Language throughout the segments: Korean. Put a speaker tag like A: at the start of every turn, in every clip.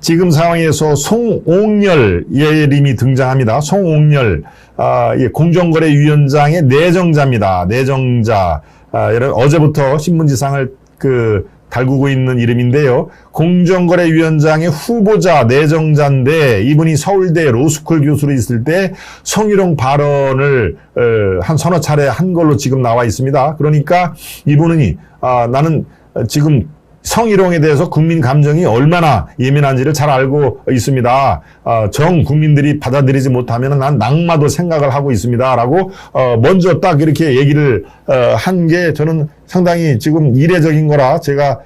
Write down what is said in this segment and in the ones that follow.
A: 지금 상황에서 송옥열 예림이 등장합니다. 송옥열, 공정거래위원장의 내정자입니다. 내정자. 어제부터 신문지상을 달구고 있는 이름인데요. 공정거래위원장의 후보자 내정자인데 이분이 서울대 로스쿨 교수로 있을 때 성희롱 발언을 한 서너 차례 한 걸로 지금 나와 있습니다. 그러니까 이분이 나는 지금 성희롱에 대해서 국민 감정이 얼마나 예민한지를 잘 알고 있습니다. 정 국민들이 받아들이지 못하면 난 낙마도 생각을 하고 있습니다. 라고 먼저 딱 이렇게 얘기를 한 게 저는 상당히 지금 이례적인 거라 제가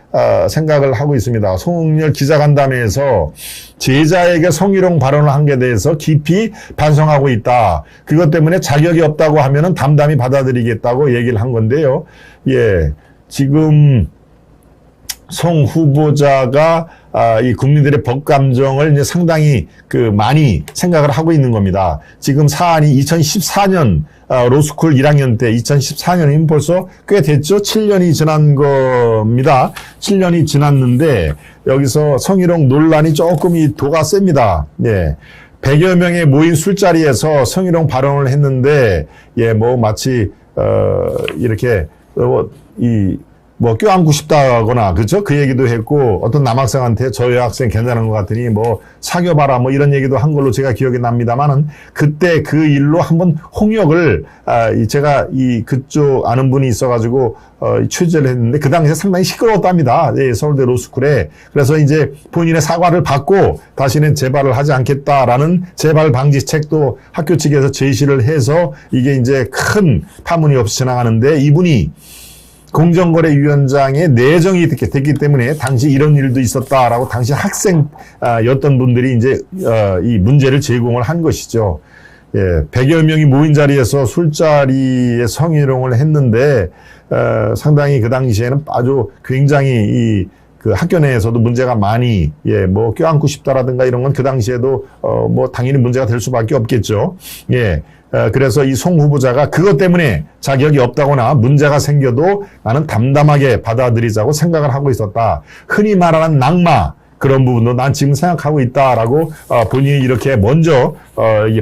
A: 생각을 하고 있습니다. 송옥열 기자간담회에서 제자에게 성희롱 발언을 한 게 대해서 깊이 반성하고 있다. 그것 때문에 자격이 없다고 하면은 담담히 받아들이겠다고 얘기를 한 건데요. 예, 지금 송 후보자가 이 국민들의 법 감정을 이제 상당히 많이 생각을 하고 있는 겁니다. 지금 사안이 2014년 로스쿨 1학년 때 2014년이면 벌써 꽤 됐죠. 7년이 지난 겁니다. 7년이 지났는데 여기서 성희롱 논란이 조금 이 도가 셉니다. 네. 100여 명의 모인 술자리에서 성희롱 발언을 했는데 마치 이렇게 껴안고 싶다거나, 그렇죠? 그 얘기도 했고, 어떤 남학생한테 저 여학생 괜찮은 것 같으니 사귀어봐라, 이런 얘기도 한 걸로 제가 기억이 납니다만은, 그때 그 일로 한번 홍역을, 제가 그쪽 아는 분이 있어가지고, 취재를 했는데, 그 당시에 상당히 시끄러웠답니다. 예, 서울대 로스쿨에. 그래서 이제 본인의 사과를 받고, 다시는 재발을 하지 않겠다라는 재발 방지 책도 학교 측에서 제시를 해서, 이게 이제 큰 파문이 없이 지나가는데, 이분이 공정거래위원장의 내정이 됐기 때문에 당시 이런 일도 있었다라고 당시 학생였던 분들이 이제 이 문제를 제공을 한 것이죠. 예, 100여 명이 모인 자리에서 술자리에 성희롱을 했는데 상당히 그 당시에는 아주 굉장히 그 학교 내에서도 문제가 많이 껴안고 싶다라든가 이런 건 그 당시에도 당연히 문제가 될 수밖에 없겠죠. 예. 그래서 이 송 후보자가 그것 때문에 자격이 없다거나 문제가 생겨도 나는 담담하게 받아들이자고 생각을 하고 있었다. 흔히 말하는 낙마, 그런 부분도 난 지금 생각하고 있다라고 본인이 이렇게 먼저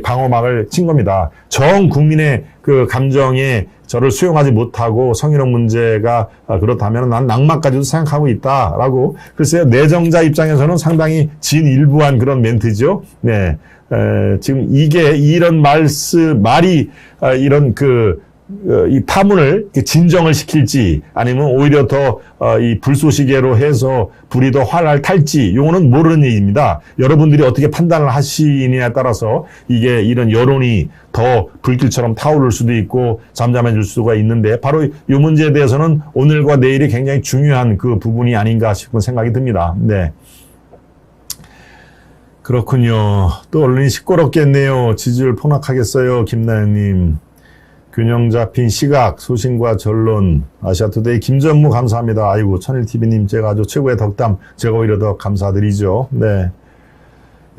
A: 방어막을 친 겁니다. 전 국민의 그 감정에 저를 수용하지 못하고 성희롱 문제가 그렇다면 난 낙마까지도 생각하고 있다라고. 글쎄요, 내정자 입장에서는 상당히 진일부한 그런 멘트죠. 네. 지금 이런 말이 이런 이 파문을 진정을 시킬지 아니면 오히려 더 이 불쏘시개로 해서 불이 더 활활 탈지 요거는 모르는 얘기입니다. 여러분들이 어떻게 판단을 하시느냐에 따라서 이게 이런 여론이 더 불길처럼 타오를 수도 있고 잠잠해질 수가 있는데 바로 이 문제에 대해서는 오늘과 내일이 굉장히 중요한 그 부분이 아닌가 싶은 생각이 듭니다. 네. 그렇군요. 또 언론이 시끄럽겠네요. 지지율 폭락하겠어요. 김나연님. 균형 잡힌 시각, 소신과 전론. 아시아투데이 김전무 감사합니다. 아이고, 천일TV님 제가 아주 최고의 덕담. 제가 오히려 더 감사드리죠. 네.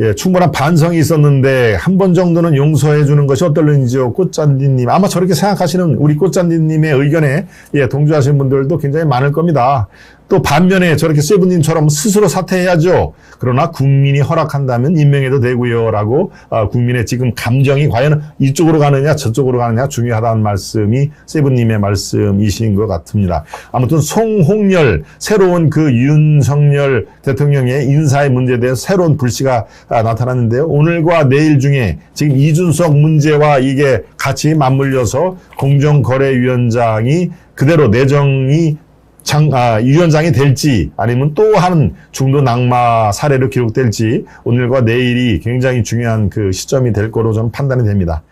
A: 예, 충분한 반성이 있었는데 한 번 정도는 용서해 주는 것이 어떨는지요. 꽃잔디님. 아마 저렇게 생각하시는 우리 꽃잔디님의 의견에 동조하시는 분들도 굉장히 많을 겁니다. 또 반면에 저렇게 세븐님처럼 스스로 사퇴해야죠. 그러나 국민이 허락한다면 임명해도 되고요. 라고 국민의 지금 감정이 과연 이쪽으로 가느냐 저쪽으로 가느냐 중요하다는 말씀이 세븐님의 말씀이신 것 같습니다. 아무튼 송홍열 새로운 그 윤석열 대통령의 인사의 문제에 대해서 새로운 불씨가 나타났는데요. 오늘과 내일 중에 지금 이준석 문제와 이게 같이 맞물려서 공정거래위원장이 그대로 내정이 위원장이 될지 아니면 또 한 중도 낙마 사례로 기록될지 오늘과 내일이 굉장히 중요한 그 시점이 될 거로 저는 판단이 됩니다.